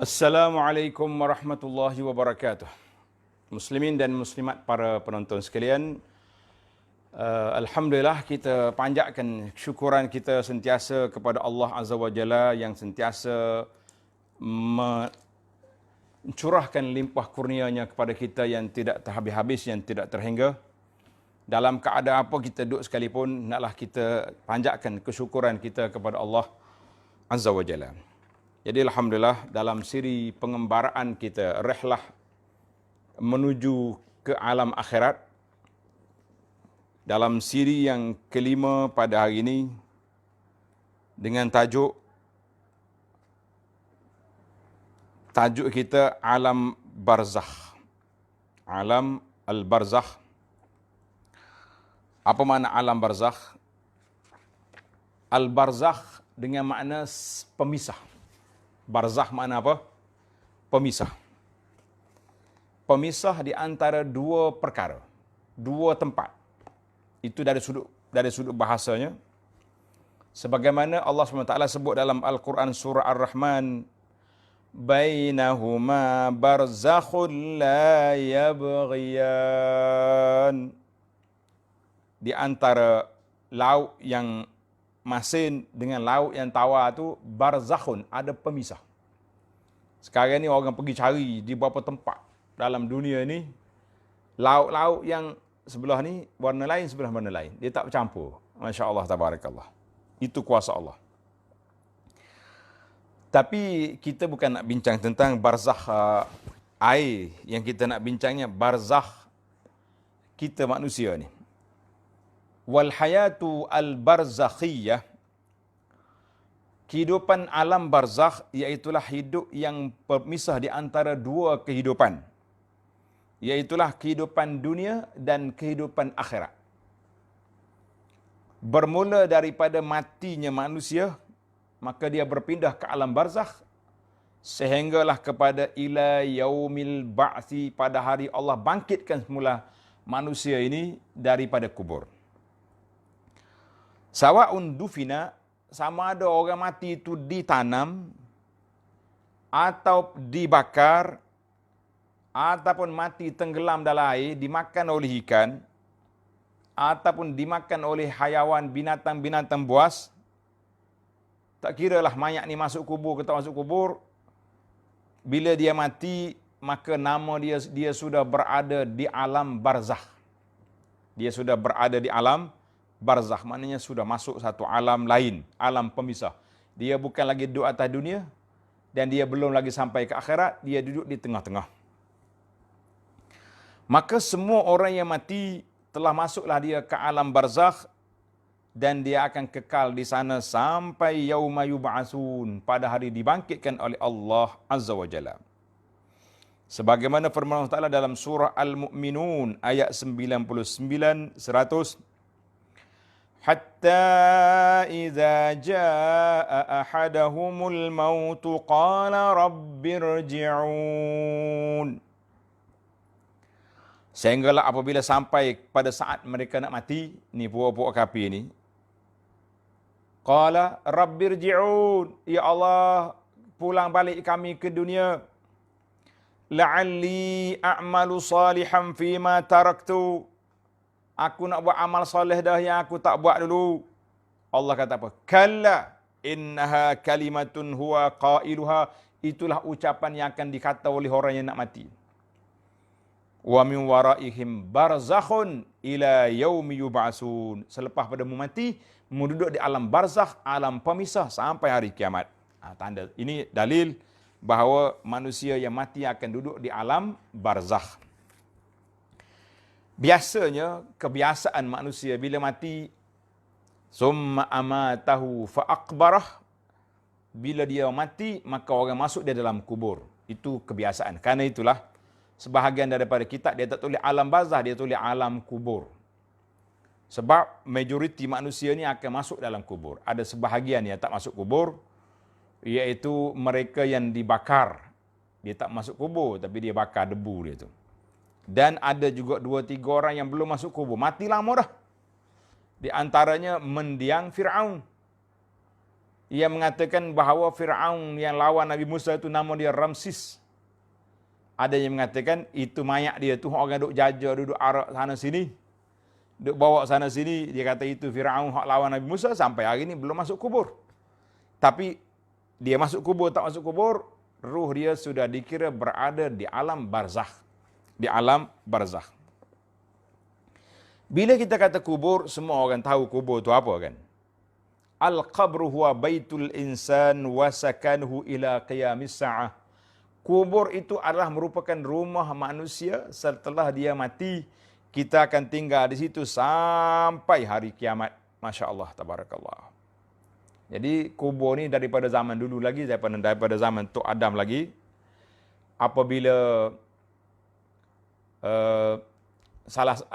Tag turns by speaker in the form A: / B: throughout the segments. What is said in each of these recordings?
A: Assalamualaikum warahmatullahi wabarakatuh. Muslimin dan muslimat para penonton sekalian, Alhamdulillah kita panjatkan syukuran kita sentiasa kepada Allah Azza wa Jalla yang sentiasa mencurahkan limpah kurnianya kepada kita yang tidak terhabis-habis, yang tidak terhingga. Dalam keadaan apa kita duduk sekalipun, naklah kita panjatkan kesyukuran kita kepada Allah Azza wa Jalla. Jadi Alhamdulillah dalam siri pengembaraan kita, rihlah menuju ke alam akhirat, dalam siri yang kelima pada hari ini, dengan tajuk kita alam barzakh. Alam al-barzakh. Apa makna alam barzakh? Al-barzakh dengan makna pemisah. Barzakh makna apa? Pemisah. Pemisah di antara dua perkara, dua tempat. Itu dari sudut bahasanya. Sebagaimana Allah SWT sebut dalam Al-Quran surah Ar-Rahman, bainahuma barzakhun la yabghiyan. Di antara laut yang masin dengan laut yang tawar tu barzakhun, ada pemisah. Sekarang ni orang pergi cari di beberapa tempat dalam dunia ni, laut-laut yang sebelah ni warna lain, sebelah warna lain. Dia tak bercampur. Masya-Allah, tabarakallah. Itu kuasa Allah. Tapi kita bukan nak bincang tentang barzakh air, yang kita nak bincangnya barzakh kita manusia ni. Wal hayatu al-barzakhiyah, kehidupan alam barzakh iaitulah hidup yang bermisah di antara dua kehidupan, iaitulah kehidupan dunia dan kehidupan akhirat. Bermula daripada matinya manusia, maka dia berpindah ke alam barzakh, sehinggalah kepada ila yaumil ba'thi, pada hari Allah bangkitkan semula manusia ini daripada kubur. Sawa'un dufina, sama ada orang mati itu ditanam atau dibakar, ataupun mati tenggelam dalam air, dimakan oleh ikan, ataupun dimakan oleh hayawan, binatang-binatang buas. Tak kiralah mayat ni masuk kubur ke tak masuk kubur, bila dia mati, maka nama dia sudah berada di alam barzakh. Dia sudah berada di alam barzakh, maknanya sudah masuk satu alam lain, alam pemisah. Dia bukan lagi duduk atas dunia, dan dia belum lagi sampai ke akhirat, dia duduk di tengah-tengah. Maka semua orang yang mati telah masuklah dia ke alam barzakh, dan dia akan kekal di sana sampai yauma yub'atsun, pada hari dibangkitkan oleh Allah Azza wa Jalla. Sebagaimana firman Allah Ta'ala dalam surah Al-Mu'minun ayat 99, 100, hatta idza jaa ahadahumul maut qala rabbirji'un. Sehinggalah apabila sampai pada saat mereka nak mati, ni puak-puak kafir ni, qala rabbirji'un, ya Allah, pulang balik kami ke dunia, la'alli a'malu salihan fima taraktu, aku nak buat amal soleh dah yang aku tak buat dulu. Allah kata apa? Kalla innaha kalimatun huwa qailuha, itulah ucapan yang akan dikata oleh orang yang nak mati. Wa min waraihim barzakhun ila yaumi yub'atsun, selepas pada mati, duduk di alam barzakh, alam pemisah sampai hari kiamat. Tanda ini dalil bahawa manusia yang mati akan duduk di alam barzakh. Biasanya kebiasaan manusia bila mati, summa amatahu fa aqbarah, bila dia mati maka orang masuk dia dalam kubur. Itu kebiasaan. Karena itulah sebahagian daripada kitab dia tak tulis alam barzakh, dia tulis alam kubur. Sebab majoriti manusia ni akan masuk dalam kubur. Ada sebahagian yang tak masuk kubur, iaitu mereka yang dibakar. Dia tak masuk kubur, tapi dia bakar debu dia tu. Dan ada juga 2-3 orang yang belum masuk kubur, mati lama dah. Di antaranya mendiang Fir'aun. Ia mengatakan bahawa Fir'aun yang lawan Nabi Musa itu nama dia Ramsis. Ada yang mengatakan itu mayat dia tu orang duk jajah, duduk arak sana sini. Duk bawa sana sini, dia kata itu Fir'aun hak lawan Nabi Musa sampai hari ini belum masuk kubur. Tapi dia masuk kubur tak masuk kubur, ruh dia sudah dikira berada di alam barzakh. Di alam barzakh. Bila kita kata kubur, semua orang tahu kubur itu apa kan? Al-qabru huwa baitul insan wa sakanhu ila qiyamis sa'ah. Kubur itu adalah merupakan rumah manusia setelah dia mati. Kita akan tinggal di situ sampai hari kiamat. Masya Allah, tabarakallah. Jadi kubur ni daripada zaman dulu lagi, daripada zaman Tok Adam lagi. Apabila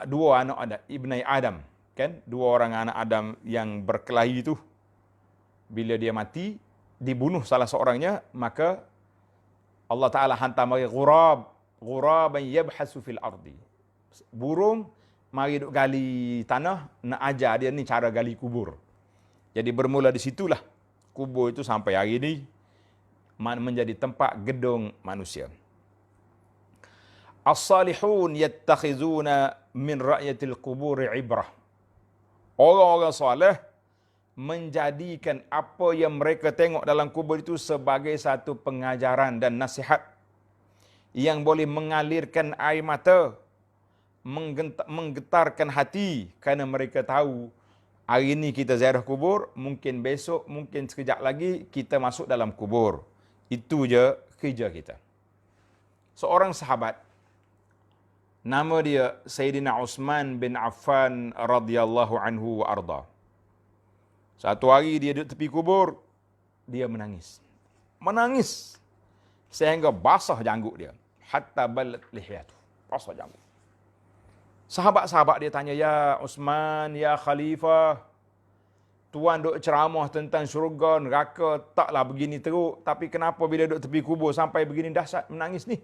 A: dua anak ada, Ibnai Adam. Kan? Dua orang anak Adam yang berkelahi itu. Bila dia mati, dibunuh salah seorangnya, maka Allah Ta'ala hantar mari ghuraban yabhasu fil ardi. Burung mari duk gali tanah, nak ajar dia ni cara gali kubur. Jadi bermula di situlah kubur itu sampai hari ini menjadi tempat gedung manusia. As-salihun yattakhizuna min ra'yatil qubur ibrah. Orang-orang soleh menjadikan apa yang mereka tengok dalam kubur itu sebagai satu pengajaran dan nasihat yang boleh mengalirkan air mata, menggetarkan hati, kerana mereka tahu hari ini kita ziarah kubur, mungkin besok, mungkin sekejap lagi kita masuk dalam kubur. Itu je kerja kita. Seorang sahabat, nama dia Sayyidina Uthman bin Affan radhiyallahu anhu wa arda. Satu hari dia duduk tepi kubur, dia menangis. Menangis sehingga basah janggut dia. Hatta balat lihyatu. Basah janggut. Sahabat-sahabat dia tanya, "Ya Uthman, ya Khalifah, Tuan duk ceramah tentang syurga, neraka, taklah begini teruk. Tapi kenapa bila duduk tepi kubur sampai begini dahsyat menangis ni?"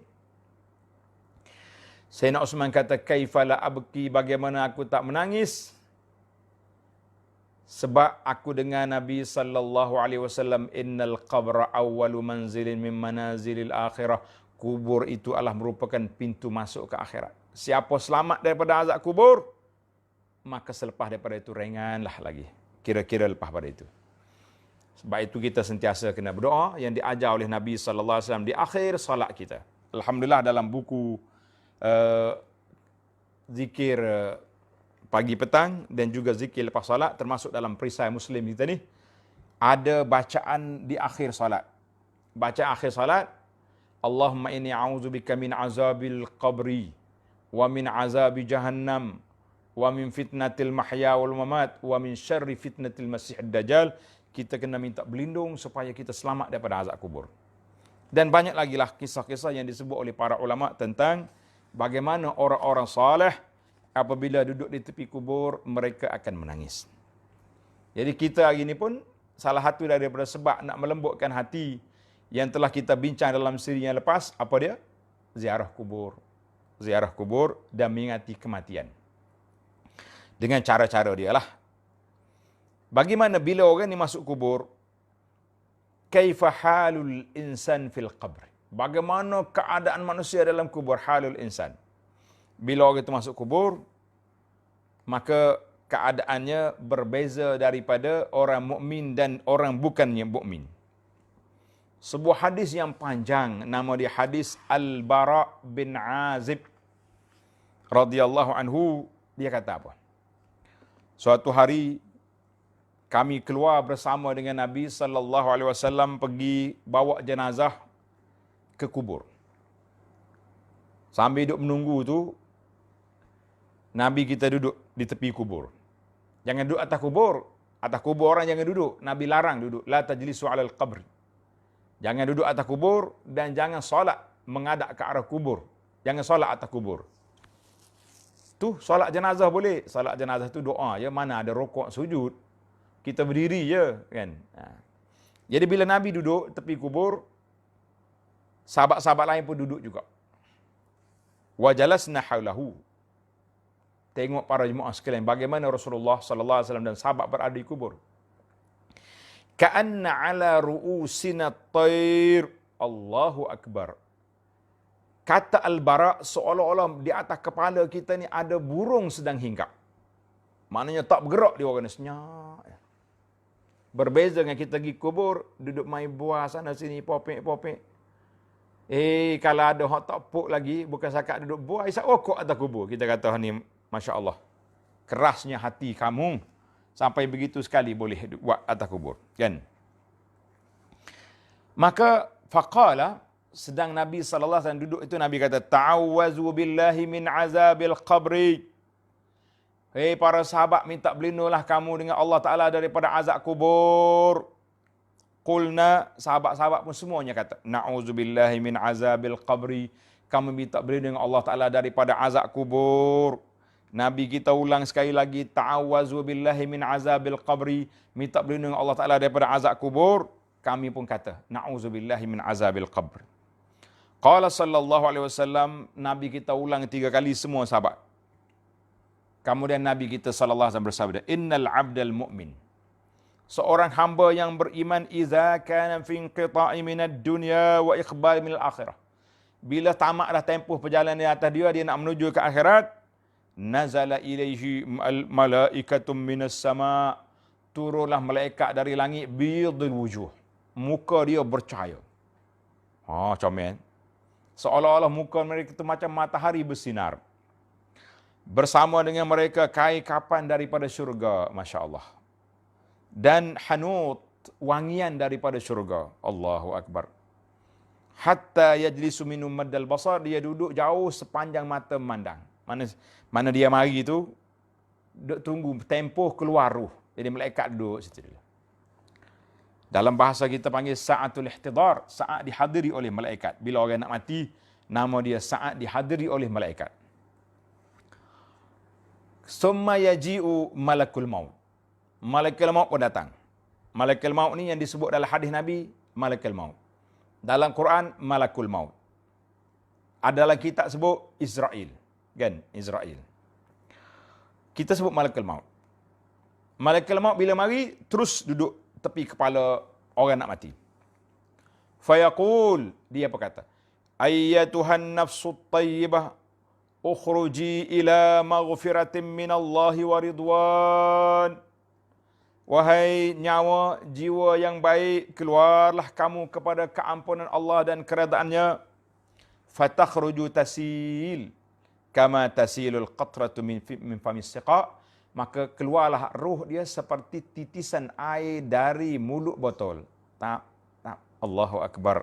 A: Sayyidina Uthman kata, "Kaifala abki, bagaimana aku tak menangis? Sebab aku dengar Nabi sallallahu alaihi wasallam, innal qabra awwalu manzilin min manazilil akhirah." Kubur itu adalah merupakan pintu masuk ke akhirat. Siapa selamat daripada azab kubur, maka selepas daripada itu ringanlah lagi. Kira-kira lepas pada itu. Sebab itu kita sentiasa kena berdoa yang diajar oleh Nabi sallallahu alaihi wasallam di akhir salat kita. Alhamdulillah dalam buku zikir pagi petang dan juga zikir lepas salat, termasuk dalam perisai Muslim kita ni, ada bacaan di akhir salat. Bacaan akhir salat, Allahumma inni a'udzubika min azabil qabri wa min azabi jahannam wa min fitnatil mahya wal mamat wa min syarri fitnatil masihid dajjal. Kita kena minta berlindung supaya kita selamat daripada azab kubur. Dan banyak lagi lah kisah-kisah yang disebut oleh para ulama tentang bagaimana orang-orang saleh apabila duduk di tepi kubur, mereka akan menangis. Jadi kita hari ini pun salah satu daripada sebab nak melembutkan hati yang telah kita bincang dalam siri yang lepas, apa dia? Ziarah kubur. Ziarah kubur dan mengingati kematian. Dengan cara-cara dia lah. Bagaimana bila orang ni masuk kubur? Kaifa halul insan fil qabr. Bagaimana keadaan manusia dalam kubur? Halul insan. Bila orang itu masuk kubur, maka keadaannya berbeza daripada orang mukmin dan orang bukannya mukmin. Sebuah hadis yang panjang, nama dia hadis Al-Bara bin Azib radhiyallahu anhu, dia kata apa? Suatu hari kami keluar bersama dengan Nabi sallallahu alaihi wasallam pergi bawa jenazah ke kubur. Sambil duduk menunggu tu, Nabi kita duduk di tepi kubur. Jangan duduk atas kubur. Atas kubur orang jangan duduk. Nabi larang duduk. La tajlisu alal qabr. Jangan duduk atas kubur dan jangan solat menghadap ke arah kubur. Jangan solat atas kubur. Tu solat jenazah boleh. Solat jenazah tu doa je. Mana ada rukuk sujud. Kita berdiri je kan. Jadi bila Nabi duduk tepi kubur, sahabat-sahabat lain pun duduk juga. Wa jalasna haulahu. Tengok para jemaah sekalian bagaimana Rasulullah sallallahu alaihi wasallam dan sahabat berada di kubur. Ka'anna ala ru'usina tayr. Allahu akbar. Kata Al-Bara, seolah-olah di atas kepala kita ni ada burung sedang hinggap. Maknanya tak bergerak dia orang ni, senyap. Berbeza dengan kita pergi kubur, duduk main buah sana sini, popek-popek. Kalau ada orang tak puk lagi, bukan sakat duduk buah, isap rokok atas kubur. Kita kata ni, Masya Allah, kerasnya hati kamu, sampai begitu sekali boleh buat atas kubur. Kan? Maka, faqala, sedang Nabi SAW duduk itu, Nabi kata, ta'awwazu billahi min azabil qabri. Hei para sahabat, minta berlindunglah kamu dengan Allah Ta'ala daripada azab kubur. Qulna, sahabat-sahabat pun semuanya kata, na'udzubillahi min azabil qabri. Kami minta berlindung dengan Allah Ta'ala daripada azab kubur. Nabi kita ulang sekali lagi, ta'awwazu billahi min azabil qabri. Minta berlindung dengan Allah Ta'ala daripada azab kubur. Kami pun kata, na'udzubillahi min azabil qabri. Qala sallallahu alaihi wasallam, Nabi kita ulang 3 kali semua sahabat. Kemudian Nabi kita sallallahu alaihi wasallam bersabda, innal abdal mu'min, seorang hamba yang beriman, iza kana fi inqita'i minad dunya wa iqbal minal akhirah, bila tamat dah tempoh perjalanan di atas dia nak menuju ke akhirat, nazala ilaihi malaikatum minas sama, turunlah malaikat dari langit, bidul wujuh, muka dia bercahaya. Comel. Seolah-olah muka mereka itu macam matahari bersinar. Bersama dengan mereka kain kapan daripada syurga, Masya Allah. Dan hanut, wangian daripada syurga. Allahu Akbar. Hatta yajlisu minum maddal basar, dia duduk jauh sepanjang mata memandang. Mana dia mari itu, duduk tunggu tempoh keluar ruh. Jadi malaikat duduk situ. Dalam bahasa kita panggil sa'atul ihtidar, saat dihadiri oleh malaikat. Bila orang nak mati, nama dia saat dihadiri oleh malaikat. Summa yaji'u malakul maut. Malakul maut pun datang. Malakul maut ni yang disebut dalam hadis Nabi, malakul maut. Dalam Quran, malakul maut. Adalah kita sebut Israel. Kan? Israel. Kita sebut malakul maut. Malakul maut bila mari, terus duduk tepi kepala orang nak mati. Fayaqul, dia berkata, ayyatuhan nafsut tayyibah, ukhruji ila maghfiratin minallahi wa ridwan. Wahai nyawa, jiwa yang baik, keluarlah kamu kepada keampunan Allah dan keredaannya. Fatakhruju tasil, kama tasilul qatratu min famis siqa. Maka keluarlah ruh dia seperti titisan air dari mulut botol. Tak. Allahu Akbar.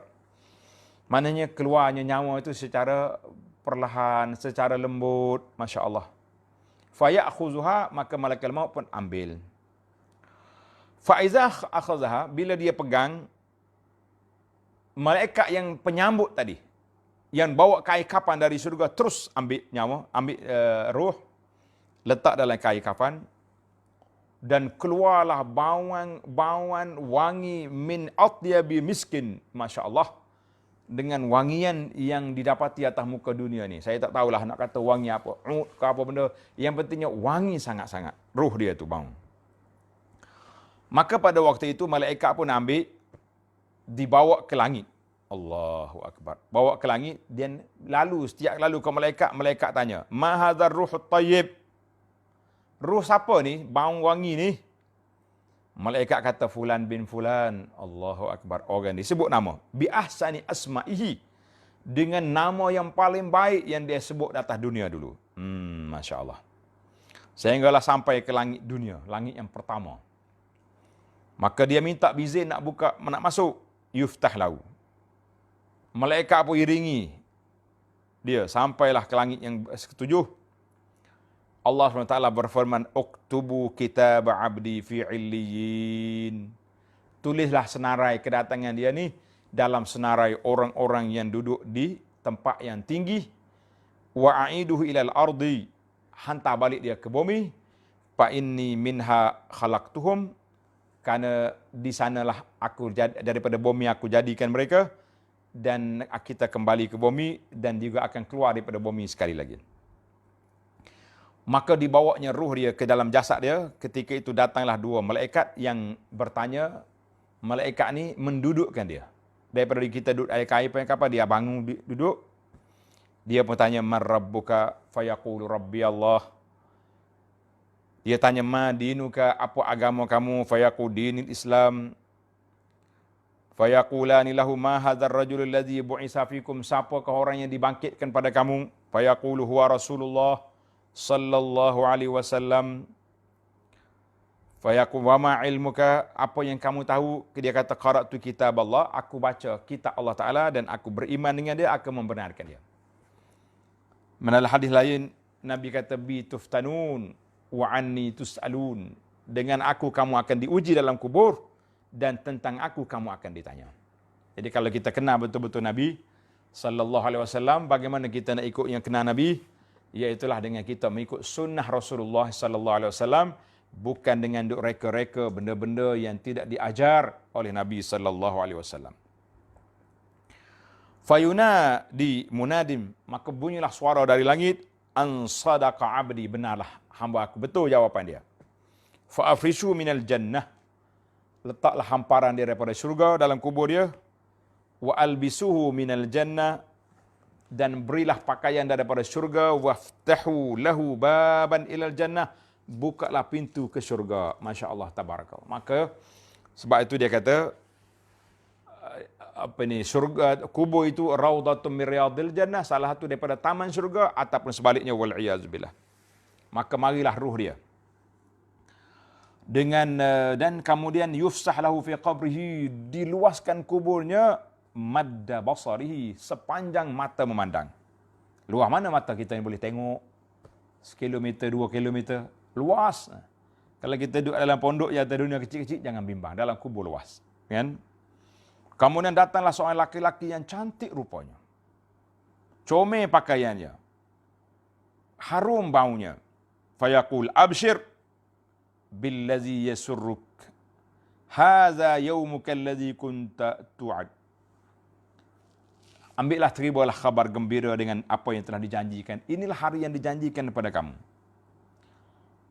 A: Maknanya keluarnya nyawa itu secara perlahan, secara lembut, Masya Allah. Faya'khuzuha, maka malaikat maut pun ambil. Fa'izah akhuzaha, bila dia pegang, malaikat yang penyambut tadi, yang bawa kain kapan dari surga, terus ambil nyawa, ambil ruh, letak dalam kain kapan, dan keluarlah bauan wangi min atyabi miskin, Masya Allah, dengan wangian yang didapati atas muka dunia ni. Saya tak tahulah nak kata wangi apa, ud ke apa benda. Yang pentingnya wangi sangat-sangat. Ruh dia tu bau. Maka pada waktu itu malaikat pun ambil, dibawa ke langit. Allahu Akbar. Bawa ke langit, dan setiap lalu ke malaikat, malaikat tanya, ma hadzal ruhut tayyib? Ruh siapa ni? Bau wangi ni? Malaikat kata fulan bin fulan. Allahu Akbar. Orang disebut nama. Bi ahsani asma'ihi. Dengan nama yang paling baik yang dia sebut di atas dunia dulu. Masya Allah. Sehinggalah sampai ke langit dunia. Langit yang pertama. Maka dia minta bizin nak buka, nak masuk. Yuftah lahu. Malaikat pun iringi dia. Sampailah ke langit yang ketujuh. Allah SWT berfirman, uktubu kitab abdi fi illiyin. Tulislah senarai kedatangan dia ni dalam senarai orang-orang yang duduk di tempat yang tinggi. Wa a'iduhu ilal ardi. Hantar balik dia ke bumi. Fa inni minha khalaqtuhum. Kerana di sanalah aku, daripada bumi aku jadikan mereka. Dan kita kembali ke bumi dan juga akan keluar daripada bumi sekali lagi. Maka dibawanya ruh dia ke dalam jasad dia. Ketika itu datanglah 2 malaikat yang bertanya, malaikat ni mendudukkan dia. Daripada kita duduk air kain apa dia bangun duduk. Dia pun tanya man rabbuka fayaqulu rabbi Allah. Dia tanya ma dinuka, apa agama kamu? Fayaqul dinil Islam. Fayaqulani lahu ma hadzal rajul alladhi bu'isa fikum, siapakah orang yang dibangkitkan pada kamu? Fayaqulu huwa Rasulullah sallallahu alaihi wasallam. Fayaqul wa ma ilmuka, apa yang kamu tahu? Dia kata qara'tu kitab Allah, aku baca kitab Allah Taala dan aku beriman dengan dia, aku membenarkan dia. Menalah hadis lain Nabi kata bi tuftanun wa anni tus'alun, dengan aku kamu akan diuji dalam kubur dan tentang aku kamu akan ditanya. Jadi kalau kita kenal betul-betul Nabi sallallahu alaihi wasallam, bagaimana kita nak ikut yang kenal Nabi? Iaitulah dengan kita mengikut sunnah Rasulullah sallallahu alaihi wasallam, bukan dengan duk reka-reka benda-benda yang tidak diajar oleh Nabi sallallahu alaihi wasallam. Fayuna di munadim, maka bunyilah suara dari langit, an sadaqa abdi, benarlah hamba aku, betul jawapan dia. Fa afrishu minal jannah, letaklah hamparan dia daripada syurga dalam kubur dia. Wa albisuhu minal jannah, dan berilah pakaian daripada syurga. Waftahu lahu baban ilal jannah, bukalah pintu ke syurga. Masya Allah, tabarakallah. Maka sebab itu dia kata syurga, kubur itu raudatun min riyadil jannah, salah satu daripada taman syurga, ataupun sebaliknya, wal iyaz billah. Maka marilah ruh dia dengan dan kemudian yufsah lahu fi qabrihi, diluaskan kuburnya, madda basarihi, sepanjang mata memandang. Luas mana mata kita yang boleh tengok? 1 kilometer, 2 kilometer, luas. Kalau kita duduk dalam pondok yang atas dunia kecil-kecil, jangan bimbang, dalam kubur luas, kan? Kemudian datanglah seorang laki-laki yang cantik rupanya, comel pakaiannya, harum baunya. Fayaqul abshir billazi yasurruk, hadza yaumuka allazi kunta tu'ad. Ambillah, terimalah khabar gembira dengan apa yang telah dijanjikan. Inilah hari yang dijanjikan kepada kamu.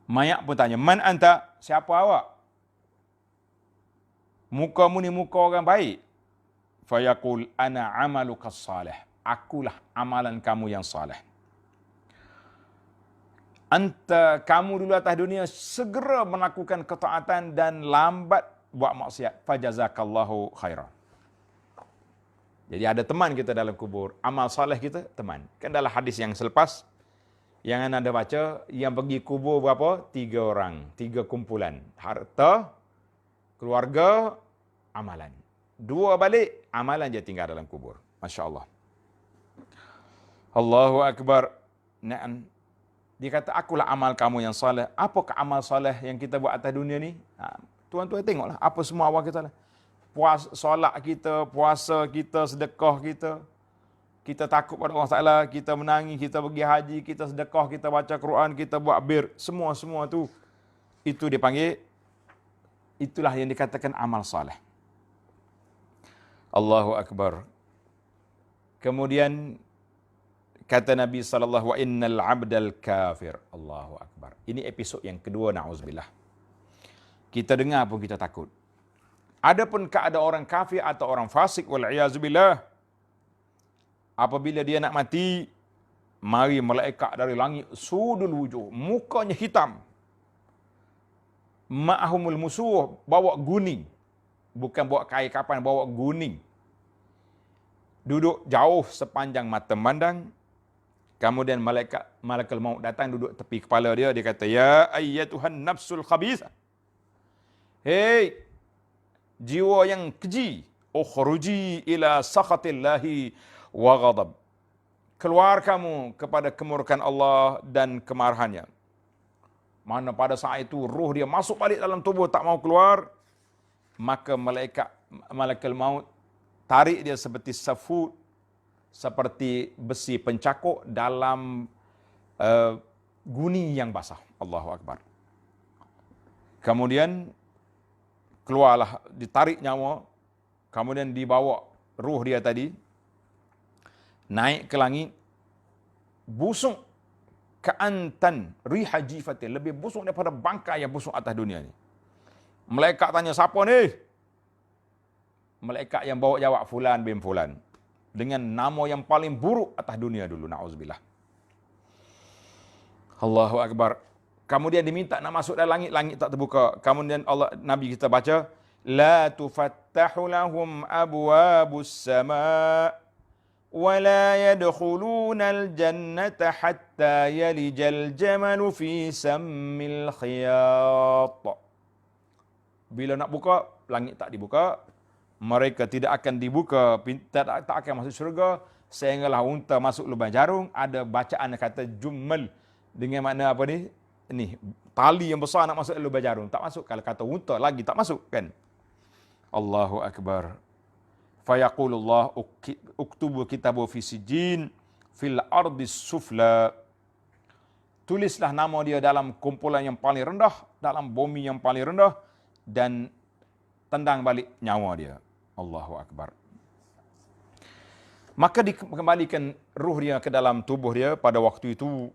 A: Mayat pun tanya, man anta, siapa awak? Mukamu ni muka orang baik. Fayaqul ana amaluka salih, akulah amalan kamu yang salih. Anta, kamu dulu atas dunia segera melakukan ketaatan dan lambat buat maksiat. Fajazakallahu khairan. Jadi ada teman kita dalam kubur, amal saleh kita teman. Kan dalam hadis yang selepas yang anda baca, yang pergi kubur berapa? 3 orang, 3 kumpulan. Harta, keluarga, amalan. 2 balik, amalan je tinggal dalam kubur. Masya Allah. Allahu Akbar. Na'am. Dia kata, akulah amal kamu yang saleh. Apakah amal saleh yang kita buat atas dunia ni? Tuan-tuan tengoklah, apa semua awal kita lah. Solat kita, puasa kita, sedekah kita. Kita takut pada Allah Ta'ala, kita menangis, kita pergi haji, kita sedekah, kita baca Quran, kita buat bir. Semua tu, itu dipanggil, itulah yang dikatakan amal saleh. Allahu Akbar. Kemudian, kata Nabi sallallahu alaihi wasallam, innal abdal kafir. Allahu Akbar. Ini episod yang kedua, na'udzubillah. Kita dengar pun kita takut. Adapun keadaan orang kafir atau orang fasik, wal iyazubillah, apabila dia nak mati, mari malaikat dari langit, sudul wujuh, mukanya hitam. Ma'ahumul musuh, bawa guning. Bukan bawa kain kapan, bawa guning. Duduk jauh sepanjang mata memandang. Kemudian malaikat maut datang, duduk tepi kepala dia. Dia kata, ya ayyatuhan nafsul khabithah. Hei, jiwa yang keji. Ukhruji ila sakhatillahi wa ghadab. Keluar kamu kepada kemurkaan Allah dan kemarahannya. Mana pada saat itu ruh dia masuk balik dalam tubuh, tak mau keluar. Maka malaikat maut tarik dia seperti safut, seperti besi pencakuk dalam guni yang basah. Allahu Akbar. Kemudian keluarlah, ditarik nyawa, kemudian dibawa ruh dia tadi, naik ke langit, busuk ka'antan riha jifatin, lebih busuk daripada bangkai yang busuk atas dunia ni. Malaikat tanya, siapa ni? malaikat yang bawa jawab fulan bin fulan. Dengan nama yang paling buruk atas dunia dulu, na'udzubillah. Allahu Akbar. Kemudian diminta nak masuk dalam langit, langit tak terbuka. Kemudian Allah, Nabi kita baca, la tufattahu lahum abwabus sama' wa la yadkhulunal jannata hatta yalijal jamalu fi sammil khiyat. Bila nak buka, langit tak dibuka, mereka tidak akan dibuka, tak akan masuk syurga, sehinggalah unta masuk lubang jarum. Ada bacaan kata jummal, dengan makna apa ni? Ni, tali yang besar nak masuk lubang jarum, tak masuk. Kalau kata unta lagi tak masuk kan. Allahu Akbar. Fayaqulullah uktubu kitabu fi sijin fil ardi sufla. Tulislah nama dia dalam kumpulan yang paling rendah, dalam bumi yang paling rendah, dan tendang balik nyawa dia. Allahu Akbar. Maka dikembalikan ruh dia ke dalam tubuh dia. Pada waktu itu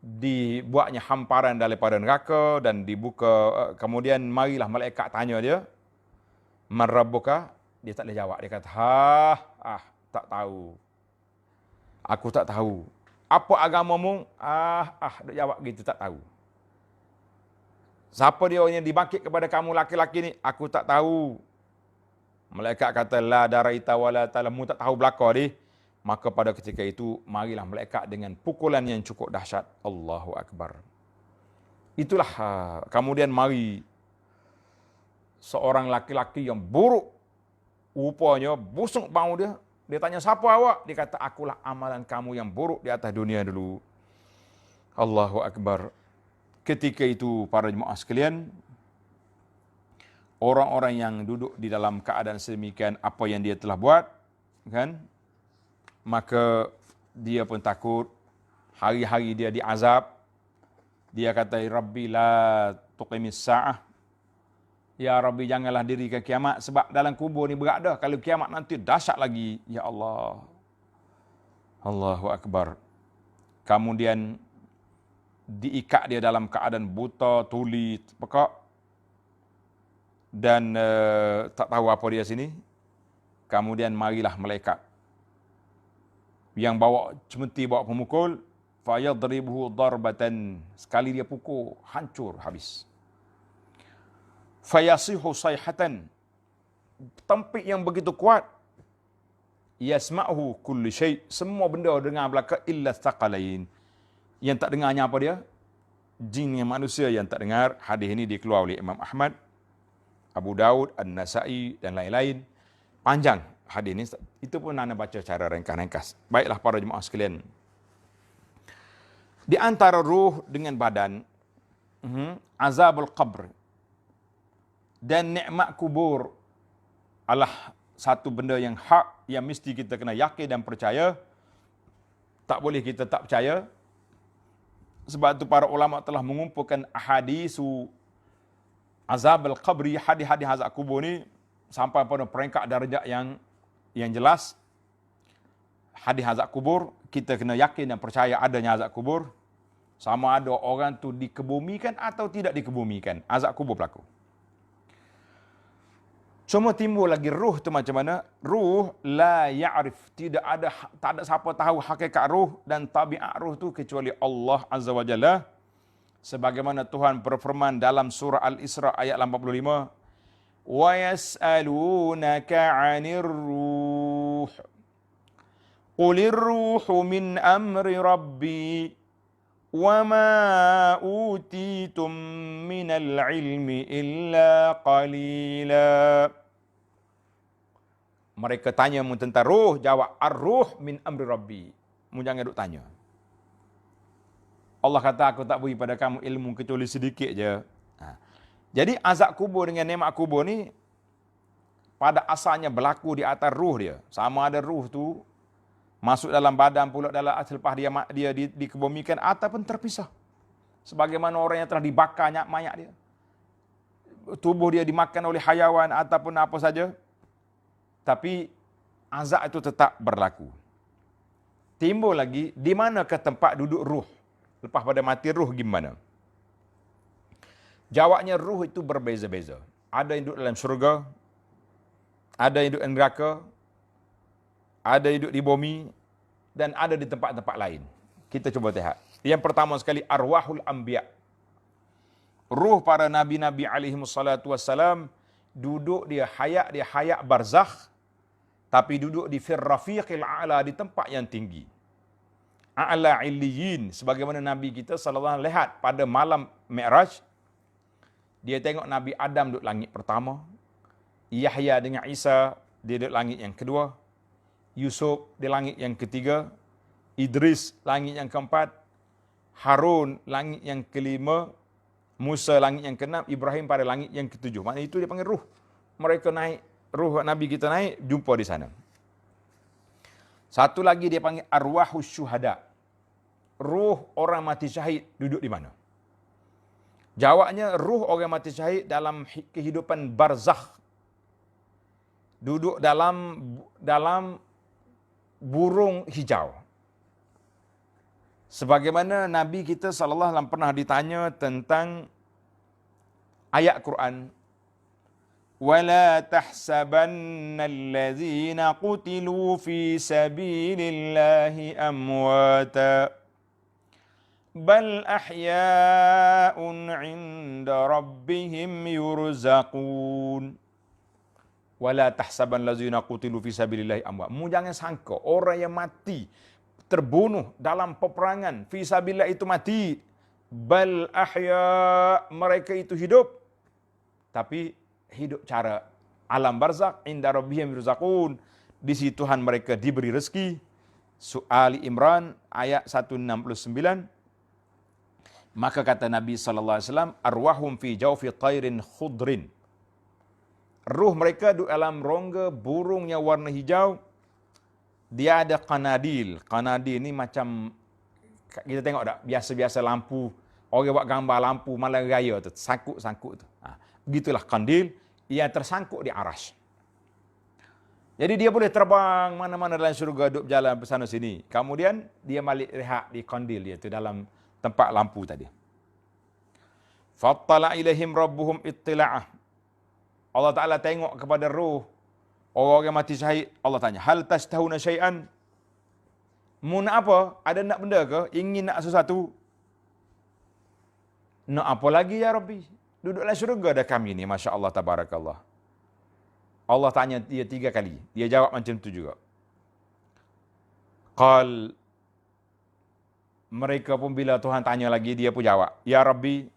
A: dibuatnya hamparan daripada neraka dan dibuka. Kemudian marilah malaikat tanya dia, man rabbuka? Dia tak boleh jawab. Dia kata, tak tahu. Aku tak tahu. Apa agamamu? Dia jawab gitu, tak tahu. Siapa dia yang dibangkit kepada kamu laki-laki ni? Aku tak tahu. Malaikat kata, la daraita wala talamu, tak tahu belaka dia. Maka pada ketika itu, marilah malaikat dengan pukulan yang cukup dahsyat. Allahu Akbar. Itulah, kemudian mari seorang laki-laki yang buruk, rupanya busuk bau dia. Dia tanya, siapa awak? Dia kata, akulah amalan kamu yang buruk di atas dunia dulu. Allahu Akbar. Ketika itu, para jemaah sekalian, orang-orang yang duduk di dalam keadaan sedemikian, apa yang dia telah buat, kan? Maka dia pun takut. Hari-hari dia diazab. Dia kata, Rabbi la tuqimis sa'ah. Ya Rabbi, janganlah dirikan kiamat, sebab dalam kubur ni berat dah. Kalau kiamat nanti dahsyat lagi. Ya Allah. Allahu Akbar. Kemudian diikat dia dalam keadaan buta, tuli, pekak, dan tak tahu apa dia sini. Kemudian marilah malaikat yang bawa cemeti, bawa pemukul, fayadribuhu darbatan, sekali dia pukul, hancur habis. Fayasihu sayhatan, tempik yang begitu kuat, yasma'hu kulli syai', semua benda dengar belaka, illa thaqalain. Yang tak dengarnya apa dia? Jin yang manusia yang tak dengar. Hadis ini dikeluar oleh Imam Ahmad, Abu Daud, An-Nasai dan lain-lain. Panjang hadis ini. Itu pun anda baca secara ringkas-ringkas. Baiklah para jemaah sekalian. Di antara ruh dengan badan, azabul qabr dan nikmat kubur adalah satu benda yang hak, yang mesti kita kena yakin dan percaya. Tak boleh kita tak percaya. Sebab itu para ulama telah mengumpulkan ahadisu azab al-qabri, hadis-hadis azab kubur ni sampai pada peringkat darjat yang jelas. Hadis azab kubur, kita kena yakin dan percaya adanya azab kubur. Sama ada orang tu dikebumikan atau tidak dikebumikan, azab kubur berlaku. Cuma timbul lagi ruh tu macam mana? Ruh la ya'rif, tak ada siapa tahu hakikat ruh dan tabiat ruh tu kecuali Allah Azza wa Jalla. Sebagaimana Tuhan berfirman dalam surah Al-Isra ayat 85, wa yas'alunaka 'anir ruh qulir ruhu min amri rabbi wa ma utitum minal ilmi illa qalila. Mereka tanya mu tentang ruh, jawab ar-ruh min amri rabbi. Mu jangan duk tanya. Allah kata, aku tak beri pada kamu ilmu kecuali sedikit je. Jadi azab kubur dengan nikmat kubur ni pada asalnya berlaku di atas ruh dia. Sama ada ruh tu masuk dalam badan pula dalam selepas dia dikebumikan ataupun terpisah. Sebagaimana orang yang telah dibakar mayat dia. Tubuh dia dimakan oleh hayawan ataupun apa saja. Tapi azab itu tetap berlaku. Timbul lagi, di manakah tempat duduk ruh? Lepas pada mati ruh gimana? Jawabnya ruh itu berbeza-beza. Ada yang duduk dalam syurga, ada yang hidup di neraka, ada yang hidup di bumi, dan ada di tempat-tempat lain. Kita cuba lihat. Yang pertama sekali, arwahul anbiya. Ruh para nabi-nabi alaihi wassalatu wassalam duduk di hayat barzakh, tapi duduk di firrafiqil a'la, di tempat yang tinggi. A'la illiyin, sebagaimana Nabi kita sallallahu alaihi wasallam lihat pada malam Mi'raj, dia tengok Nabi Adam duduk langit pertama, Yahya dengan Isa dia duduk langit yang kedua, Yusuf di langit yang ketiga, Idris langit yang keempat, Harun langit yang kelima, Musa langit yang keenam, Ibrahim pada langit yang ketujuh. Maknanya itu dia panggil ruh. Mereka naik, ruh Nabi kita naik, jumpa di sana. Satu lagi dia panggil arwahus syuhada. Ruh orang mati syahid duduk di mana? Jawabnya, ruh orang mati syahid dalam kehidupan barzakh. Duduk dalam burung hijau. Sebagaimana Nabi kita sallallahu alaihi wasallam pernah ditanya tentang ayat Quran, وَلَا تَحْسَبَنَّ الَّذِينَ قُتِلُوا فِي سَبِيلِ اللَّهِ أَمْوَاتًا بَلْ أَحْيَاءٌ عِنْدَ رَبِّهِمْ يُرْزَقُونَ. وَلَا تَحْسَبَنَّ الَّذِينَ قُتِلُوا فِي سَبِيلِ اللَّهِ أَمْوَاتًا. Jangan sangka orang yang mati, terbunuh dalam peperangan fi sabilillah itu mati. Bal ahya, mereka itu hidup, tapi hidup cara alam barzakh, inda rabbihim yurzaqun, di situ Tuhan mereka diberi rezeki. Ali Imran ayat 169. Maka kata Nabi sallallahu alaihi wasallam, arwahum fi jawfi tairin khudrin. Ruh mereka duduk dalam rongga burung yang warna hijau. Dia ada kanadil. Kanadil ni macam, kita tengok tak, biasa-biasa lampu, orang buat gambar lampu malam raya tu, sangkut-sangkut tu. Begitulah kandil yang tersangkut di aras. Jadi dia boleh terbang mana-mana dalam syurga, duduk berjalan ke sana sini. Kemudian dia balik rehat di kandil dia tu, dalam tempat lampu tadi. Fattala ilaihim rabbuhum ittila'ah. Allah Ta'ala tengok kepada ruh orang yang mati syahid. Allah tanya, hal tashtahuna syai'an? Mu nak apa? Ada nak benda ke? Ingin nak sesuatu? Nak apa lagi ya Rabbi? Duduklah syurga dah kami ni, Masya Allah, tabarakallah. Allah tanya dia 3 kali. Dia jawab macam tu juga. Qal, mereka pun bila Tuhan tanya lagi, dia pun jawab, ya Rabbi.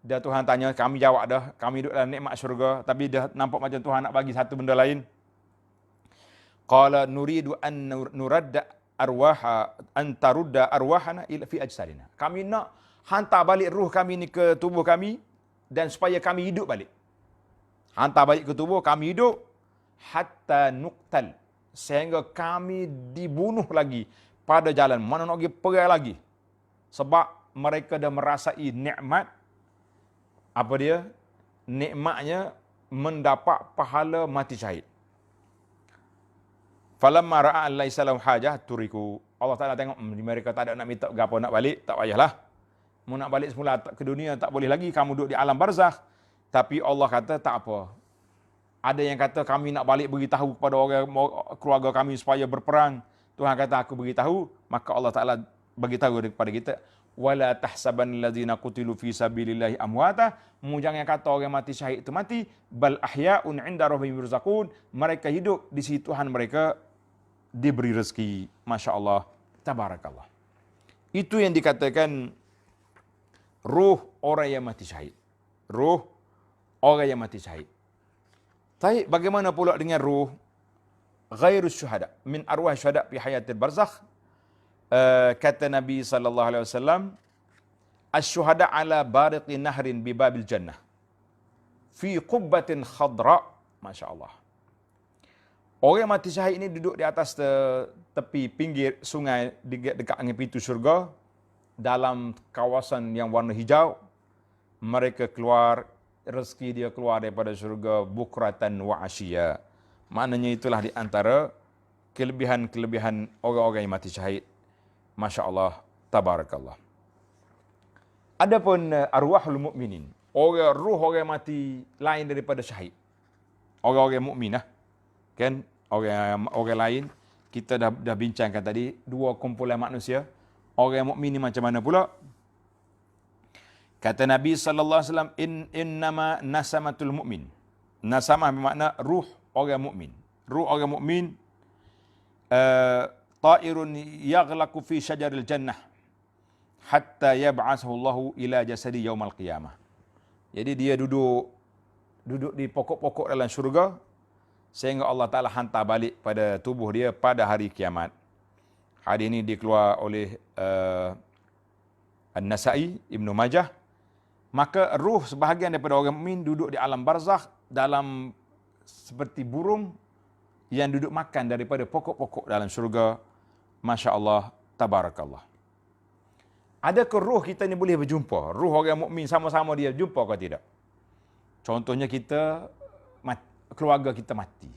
A: Dah Tuhan tanya, kami jawab dah. Kami duduk dalam nikmat syurga, tapi dah nampak macam Tuhan nak bagi satu benda lain. Qala nuridu an nuradda arwaha, an tarudda arwahana ila fi ajsadina. Kami nak hantar balik ruh kami ni ke tubuh kami, dan supaya kami hidup balik. Hantar balik ke tubuh, kami hidup, hatta nuqtal, sehingga kami dibunuh lagi pada jalan. Mana nak pergi perang lagi. Sebab mereka dah merasai nikmat, apa dia? Nikmatnya mendapat pahala mati syahid. Falamma ra'a laisa lahu hajah turiku. Allah Taala tengok mereka tak ada nak minta gapo nak balik, tak payahlah. Mau nak balik semula ke dunia tak boleh lagi, kamu duduk di alam barzakh. Tapi Allah kata tak apa. Ada yang kata kami nak balik beritahu kepada orang keluarga kami supaya berperang. Tuhan kata aku beritahu, maka Allah Taala beritahu kepada kita, wala tahsabanal ladzina qutilu fi sabilillahi amwata. Mu jangan kata orang mati syahid itu mati, bal ahyaun 'inda rabbihim yurzaqun. Mereka hidup di sisi Tuhan mereka diberi rezeki. Masya Allah, tabarakallah. Itu yang dikatakan ruh orang yang mati syahid. Ruh orang yang mati syahid. Tapi bagaimana pula dengan ruh ghairus syuhada min arwah syuhada fi hayatil barzakh? Kata Nabi sallallahu alaihi wasallam, asy-syuhada ala bariqi nahrin bi babil jannah fi qubbatin khadra. Masya-Allah. Orang yang mati syahid ini duduk di atas tepi pinggir sungai dekat dengan pintu syurga, dalam kawasan yang warna hijau. Mereka keluar, rezeki dia keluar daripada syurga bukratan wa asyiya. Maknanya itulah di antara kelebihan-kelebihan orang-orang yang mati syahid. Masya Allah, tabarakallah. Adapun arwahul mukminin, ruh orang yang mati lain daripada syahid. orang-orang mukmin lah. Kan orang lain kita dah bincangkan tadi dua kumpulan manusia. Orang mukmin ni macam mana pula? Kata Nabi sallallahu alaihi wasallam, innama nasamatul mukmin. Nasamah bermakna ruh orang mukmin. Ruh orang mukmin ta'irun yaghlaqu fi syajaril jannah hatta yab'athahu Allahu ila jasadi yaumal qiyamah. Jadi dia duduk di pokok-pokok dalam syurga sehingga Allah Ta'ala hantar balik pada tubuh dia pada hari kiamat. Hadis ini dikeluar oleh An-Nasa'i, Ibnu Majah. Maka ruh sebahagian daripada orang mukmin duduk di alam barzakh dalam seperti burung yang duduk makan daripada pokok-pokok dalam syurga. Masya Allah, tabarakallah. Adakah ruh kita ni boleh berjumpa? Ruh orang mukmin sama-sama dia jumpa ke tidak? Contohnya kita, keluarga kita mati.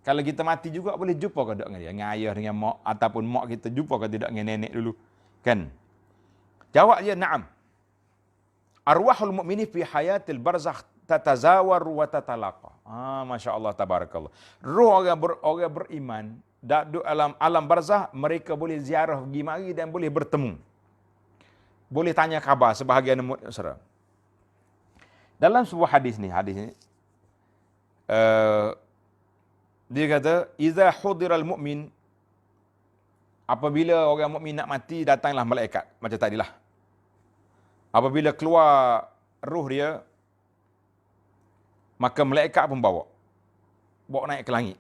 A: Kalau kita mati juga boleh jumpa ke tidak dengan dia? Dengan ayah, dengan mak, ataupun mak kita jumpa ke tidak dengan nenek dulu? Kan? Jawab dia, na'am. Arwahul mu'mini fi hayatil barzakh tatazawar wa tatalaqa. Masya Allah, tabarakallah. Ruh orang beriman, duduk alam barzakh, mereka boleh ziarah pergi mari dan boleh bertemu. Boleh tanya khabar sebahagian saudara. Dalam sebuah hadis ni dia kata, "Iza hudiral mu'min", apabila orang mukmin nak mati, datanglah malaikat. Macam tadilah. Apabila keluar ruh dia, maka malaikat pun bawa naik ke langit.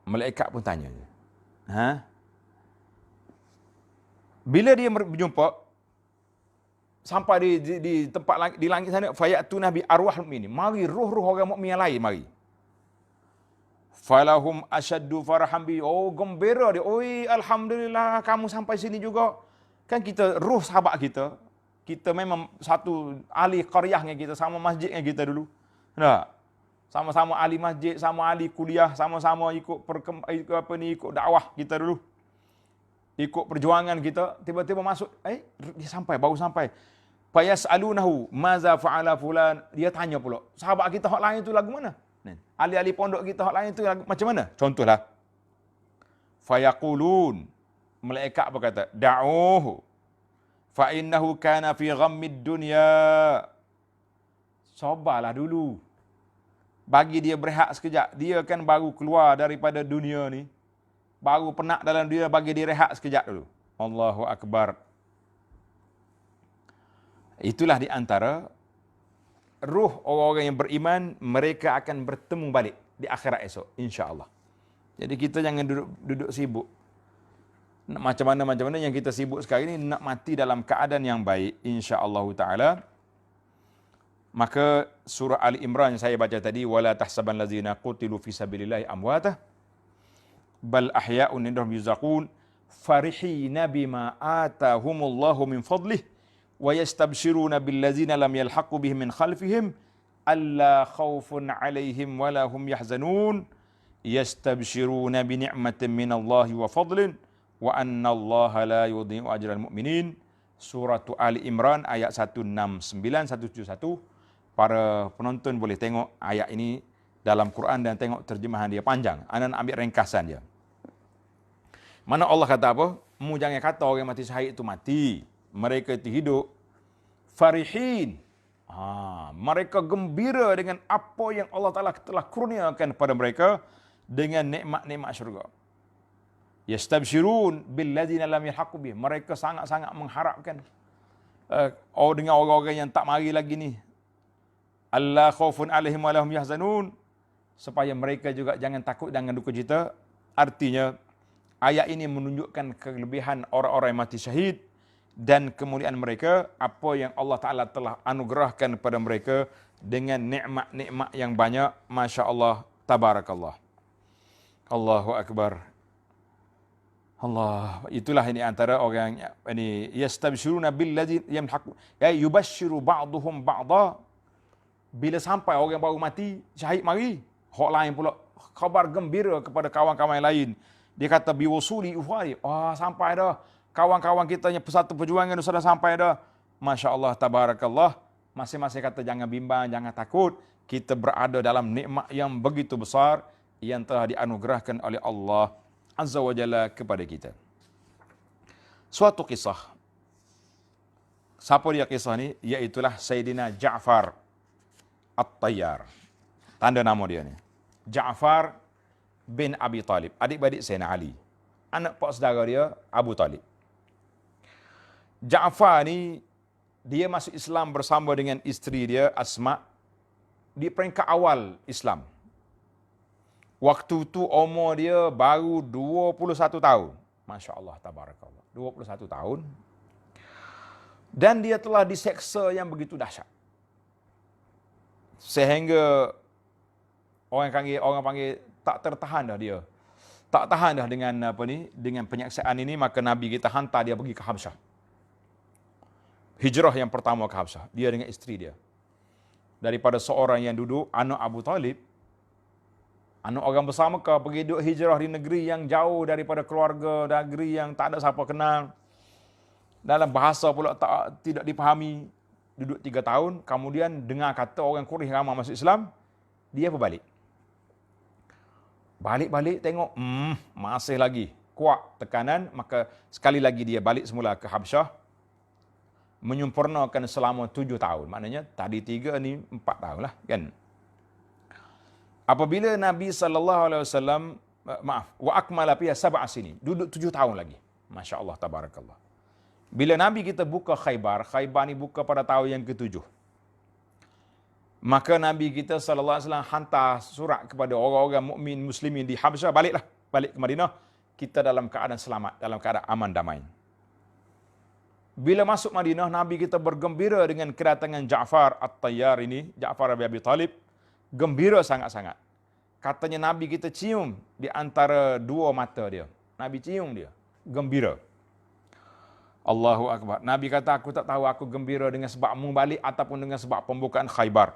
A: Malaikat pun tanya. Bila dia berjumpa, sampai di tempat langit, di langit sana, fayatuna bi arwah mukminin. Mari ruh-ruh orang mukmin yang lain mari. Falahum asyaddu faraham bi. Oh, gembira dia. Oi, alhamdulillah kamu sampai sini juga. Kan kita ruh sahabat kita. Kita memang satu ahli qaryah dengan kita, sama masjid dengan kita dulu. Tak? Sama-sama ahli masjid, sama ahli kuliah, sama-sama ikut dakwah kita dulu. Ikut perjuangan kita, tiba-tiba masuk, dia sampai, baru sampai. Fayas'alunahu maza fa'ala fulan. Dia tanya pula, sahabat kita hak lain tu lagu mana? Ahli-ahli pondok kita hak lain tu lagu macam mana? Contohlah. Fayaqulun, malaikat berkata, da'uhu fa innahu kana fi ghammid dunya. Sabarlah dulu. Bagi dia berehat sekejap. Dia kan baru keluar daripada dunia ni. Baru penat dalam dunia, bagi dia rehat sekejap dulu. Allahu Akbar. Itulah di antara ruh orang-orang yang beriman, mereka akan bertemu balik di akhirat esok, insya-Allah. Jadi kita jangan duduk sibuk. Macam mana yang kita sibuk sekarang ini, nak mati dalam keadaan yang baik, insya-Allah taala. Maka surah Ali Imran yang saya baca tadi, wala tahsaban ladzina qutilu fi sabilillahi amwatah bal ahya'un indahum yurzaqun farihina bima atahumullahu min fadlih wa yastabshiruna billadzina lam yalhaqu bihim min khalfihim alla khaufun 'alaihim wa la hum yahzanun yastabshiruna bi ni'matin minallahi wa fadlin wa annallaha la yudhi'u ajral mu'minin. Surah Ali Imran ayat 169 171. Para penonton boleh tengok ayat ini dalam Quran dan tengok terjemahan dia panjang. Ana nak ambil ringkasan dia. Mana Allah kata apa? Mu jangan kata orang mati syahid itu mati. Mereka itu hidup. Farihin. Mereka gembira dengan apa yang Allah Ta'ala telah kurniakan kepada mereka dengan nikmat-nikmat syurga. Yastabshirun billadzina lam yalhaqu bihim. Mereka sangat-sangat mengharapkan dengan orang-orang yang tak mari lagi ni. Alla khaufun alaihim wa lahum yahzanun. Supaya mereka juga jangan takut dengan duka cita. Artinya, ayat ini menunjukkan kelebihan orang-orang yang mati syahid dan kemuliaan mereka, apa yang Allah Ta'ala telah anugerahkan kepada mereka dengan nikmat-nikmat yang banyak. Masya Allah, tabarakallah. Allahu Akbar. Allah, itulah ini antara orang ini, yastabshiruna billadzi yamhaqu, yubashshiru ba'dhum ba'dha. Bila sampai orang baru mati, syahid mari, hak lain pula khabar gembira kepada kawan-kawan yang lain. Dia kata biwusuli ufari. Sampai dah. Kawan-kawan kita yang persatu perjuangan sudah sampai dah. Masya Allah, tabarakallah. Masing-masing kata jangan bimbang, jangan takut. kita berada dalam nikmat yang begitu besar yang telah dianugerahkan oleh Allah Azza wa Jalla kepada kita. Suatu kisah. Siapa dia kisah ni? Iaitulah Sayyidina Ja'far At-Tayyar. Tanda nama dia ni. Ja'far bin Abi Talib. Adik-beradik Sayyidina Ali. Anak pak saudara dia, Abu Talib. Ja'far ni, dia masuk Islam bersama dengan isteri dia, Asma, di peringkat awal Islam. Waktu tu umur dia baru 21 tahun. Masya Allah, tabarakallah. 21 tahun. Dan dia telah diseksa yang begitu dahsyat. Sehingga orang panggil tak tertahan dah dia. Tak tahan dah dengan dengan penyaksaan ini, maka Nabi kita hantar dia pergi ke Habsyah. Hijrah yang pertama ke Habsyah, dia dengan isteri dia. Daripada seorang yang duduk anak Abu Talib, anak orang besar Mekah, pergi duduk hijrah di negeri yang jauh daripada keluarga, negeri yang tak ada siapa kenal. Dalam bahasa pula tidak dipahami. Duduk 3 tahun, kemudian dengar kata orang Quraisy ramai masuk Islam, dia berbalik. Balik-balik tengok, masih lagi kuat tekanan, maka sekali lagi dia balik semula ke Habsyah, menyempurnakan selama 7 tahun. Maknanya tadi 3 ni 4 tahun lah kan. Apabila Nabi SAW, wa akmala fiha 7 sinin, duduk 7 tahun lagi. Masya Allah, tabarakallah. Bila Nabi kita buka Khaybar ni buka pada tahun yang ke-7. Maka Nabi kita SAW hantar surat kepada orang-orang mukmin muslimin di Habsyah, balik ke Madinah, kita dalam keadaan selamat, dalam keadaan aman damai. Bila masuk Madinah, Nabi kita bergembira dengan kedatangan Ja'far At-Tayyar ini, Ja'far bin Abi Talib, gembira sangat-sangat. Katanya Nabi kita cium di antara dua mata dia. Nabi cium dia, gembira. Allahu Akbar. Nabi kata, aku tak tahu aku gembira dengan sebab mu balik ataupun dengan sebab pembukaan Khaybar.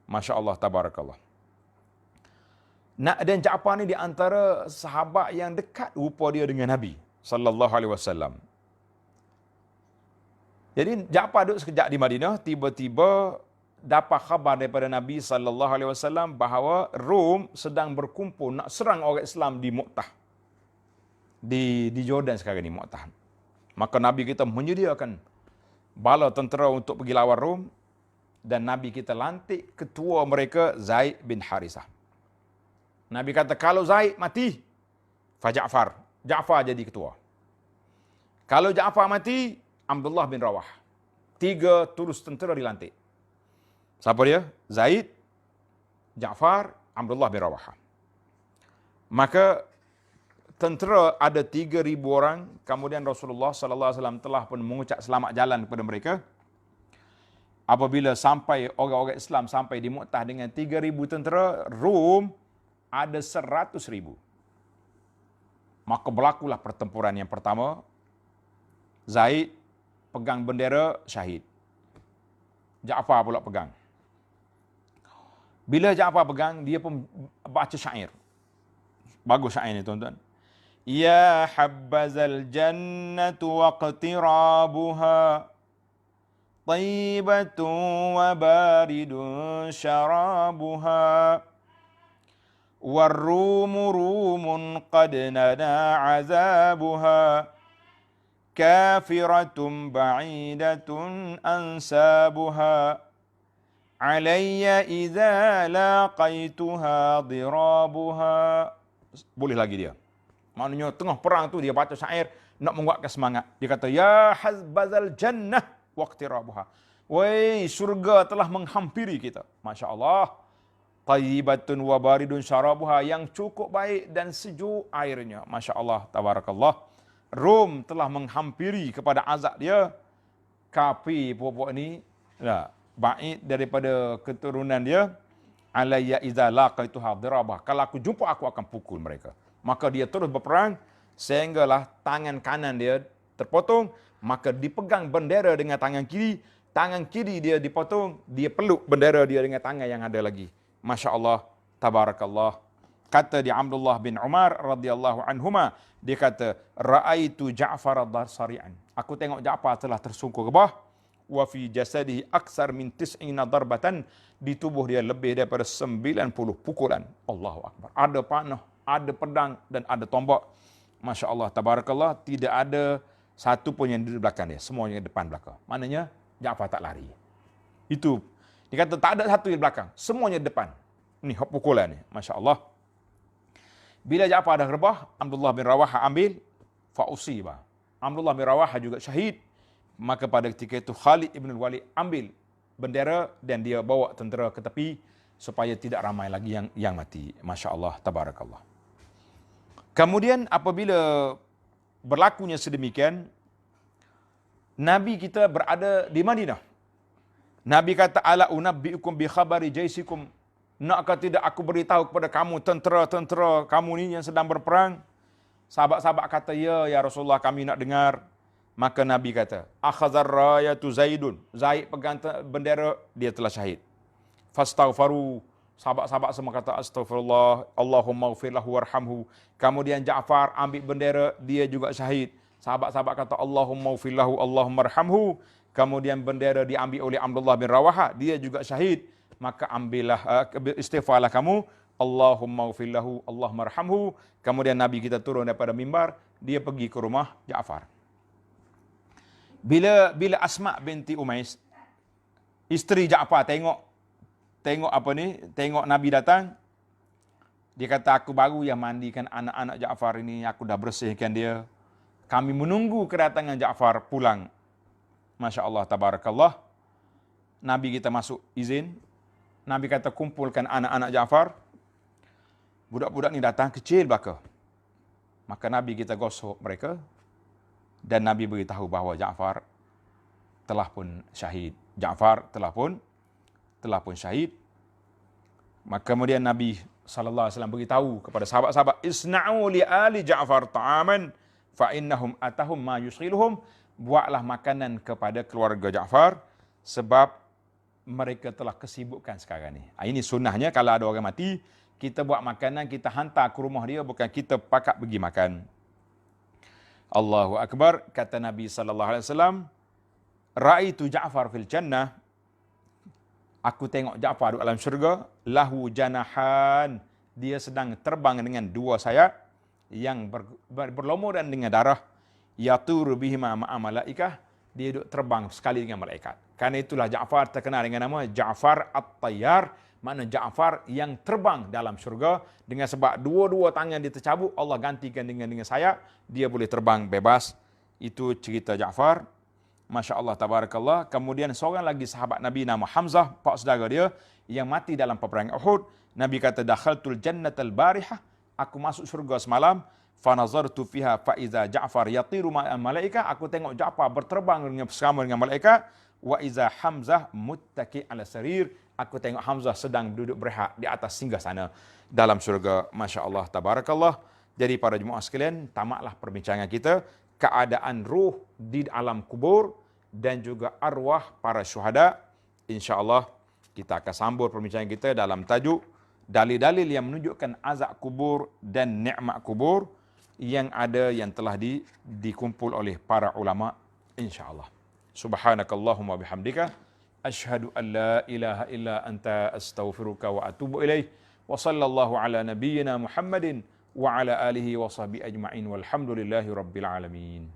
A: Masya Allah, tabarakallah. Dan Ja'far ni di antara sahabat yang dekat rupa dia dengan Nabi sallallahu alaihi wasallam. Jadi Ja'far duduk sekejap di Madinah, tiba-tiba dapat khabar daripada Nabi sallallahu alaihi wasallam bahawa Rom sedang berkumpul nak serang orang Islam di Mu'tah. Di Jordan sekarang ni, Mu'tah. Maka Nabi kita menyediakan bala tentera untuk pergi lawan Rom, dan Nabi kita lantik ketua mereka Zaid bin Harisah. Nabi kata, kalau Zaid mati, Ja'far jadi ketua. Kalau Ja'far mati, Abdullah bin Rawah. 3 terus tentera dilantik. Siapa dia? Zaid, Ja'far, Abdullah bin Rawah. Maka tentera ada 3,000 orang, kemudian Rasulullah sallallahu alaihi wasallam telah pun mengucap selamat jalan kepada mereka. Apabila sampai orang-orang Islam sampai di Mu'tah dengan 3,000 tentera, Rom ada 100,000. Maka berlakulah pertempuran yang pertama. Zaid pegang bendera, syahid. Ja'far pula pegang. Bila Ja'far pegang, dia pun baca syair. Bagus syair ni, tuan-tuan. Ya habbazal jannatu waqtirabuha tayyibatun wa baridun syarabuha warrumu rumun qad nada azabuha kafiratun ba'idatun ansabuha alayya idza laqaituha dirabuha. Boleh lagi dia. Maknanya tengah perang tu dia baca syair nak menguatkan semangat. Dia kata, ya hazbazal jannah waqtirabuha. Woi, surga telah menghampiri kita. Masya Allah. Tayyibatun wa baridun syarabuha, yang cukup baik dan sejuk airnya. Masya Allah, tabarakallah. Rom telah menghampiri kepada azab dia. Kafir pokok ni, baik daripada keturunan dia. Alayya idza laqaituha dirabah. Kalau aku jumpa, aku akan pukul mereka. Maka dia terus berperang, sehinggalah tangan kanan dia terpotong, maka dipegang bendera dengan tangan kiri dia dipotong, dia peluk bendera dia dengan tangan yang ada lagi. Masya Allah, tabarakallah. Kata di Abdullah bin Umar radhiyallahu anhuma, dia kata, Ra'aitu Ja'far ad-Sari'an. Aku tengok Ja'far telah tersungkur ke bawah, wa fi jasadihi aksar min tis'ina darbatan, di tubuh dia lebih daripada 90 pukulan. Allahu akbar. Ada panah, ada pedang dan ada tombak. Masya Allah, tabarakallah, tidak ada satu pun yang di belakang dia, semuanya depan belakang. Maknanya Ja'far tak lari. Itu dia kata tak ada satu di belakang, semuanya depan. Ni pukulan ni, Masya Allah. Bila Ja'far dah rebah, Abdullah bin Rawaha ambil, fa'usiba. Abdullah bin Rawaha juga syahid. Maka pada ketika itu Khalid ibn Walid ambil bendera dan dia bawa tentera ke tepi supaya tidak ramai lagi yang mati. Masya Allah, tabarakallah. Kemudian apabila berlakunya sedemikian, Nabi kita berada di Madinah. Nabi kata, ala unabbiukum bi khabari jaisikum. Nakkah tidak aku beritahu kepada kamu tentera-tentera kamu ni yang sedang berperang? Sahabat-sahabat kata, ya Rasulullah, kami nak dengar. Maka Nabi kata, akhazar rayatu Zaidun. Zaid pegang bendera, dia telah syahid. Fastaghfaru. Sahabat-sahabat semua kata, astaghfirullah, Allahumma ghfir lahu warhamhu. Kemudian Ja'far ambil bendera, dia juga syahid. Sahabat-sahabat kata, Allahumma ghfir lahu, Allahumma arhamhu. Kemudian bendera diambil oleh Abdullah bin Rawaha, dia juga syahid. Maka ambillah, istighfarlah kamu, Allahumma ghfir lahu, Allahumma arhamhu. Kemudian Nabi kita turun daripada mimbar, dia pergi ke rumah Ja'far. Bila Asma binti Umais, isteri Ja'far tengok Nabi datang, dia kata, aku baru yang mandikan anak-anak Ja'far ini, aku dah bersihkan dia. Kami menunggu kedatangan Ja'far pulang. Masya Allah, tabarakallah. Nabi kita masuk izin. Nabi kata, kumpulkan anak-anak Ja'far. Budak-budak ni datang kecil belaka. Maka Nabi kita gosok mereka. Dan Nabi beritahu bahawa Ja'far telah pun syahid. Ja'far telah pun syahid. Maka kemudian Nabi SAW beritahu kepada sahabat-sahabat, isna'u li ali Ja'far ta'aman fa innahum atahum ma yusghiluhum. Buatlah makanan kepada keluarga Ja'far sebab mereka telah kesibukkan sekarang ni. Ini sunnahnya, kalau ada orang mati, kita buat makanan, kita hantar ke rumah dia, bukan kita pakat pergi makan. Allahu Akbar. Kata Nabi SAW, Ra'aitu Ja'far fil jannah. Aku tengok Ja'far di alam syurga. Lahu janahan. Dia sedang terbang dengan dua sayap yang berlumuran dengan darah. Yaturu bihima ma'a malaikah. Dia duduk terbang sekali dengan malaikat. Karena itulah Ja'far terkenal dengan nama Ja'far At-Tayyar. Makna Ja'far yang terbang dalam syurga. Dengan sebab dua-dua tangan dia tercabut, Allah gantikan dengan sayap, dia boleh terbang bebas. Itu cerita Ja'far. Masya Allah, tabarakallah. Kemudian seorang lagi sahabat Nabi nama Hamzah, pak saudara dia, yang mati dalam peperangan Uhud. Nabi kata, dakhaltul jannatal barihah. Aku masuk syurga semalam. Fanazartu fiha fa'iza Ja'far yatiru ma'al malaikah. Aku tengok Ja'far berterbang bersama dengan malaikat. Wa iza Hamzah muttaki ala sarir. Aku tengok Hamzah sedang duduk berehat di atas singgasana dalam syurga. Masya Allah, tabarakallah. Jadi para jemaah sekalian, tamatlah perbincangan kita. Keadaan ruh di alam kubur dan juga arwah para syuhada. InsyaAllah kita akan sambung perbincangan kita dalam tajuk dalil-dalil yang menunjukkan azab kubur dan nikmat kubur yang ada, yang telah dikumpul oleh para ulama. InsyaAllah. Subhanakallahumma bihamdika. Ashhadu an la ilaha illa anta astaghfiruka wa atubu ilaih. Wa sallallahu ala nabiyyina Muhammadin wa ala alihi wa sahbihi ajma'in walhamdulillahi rabbil alamin.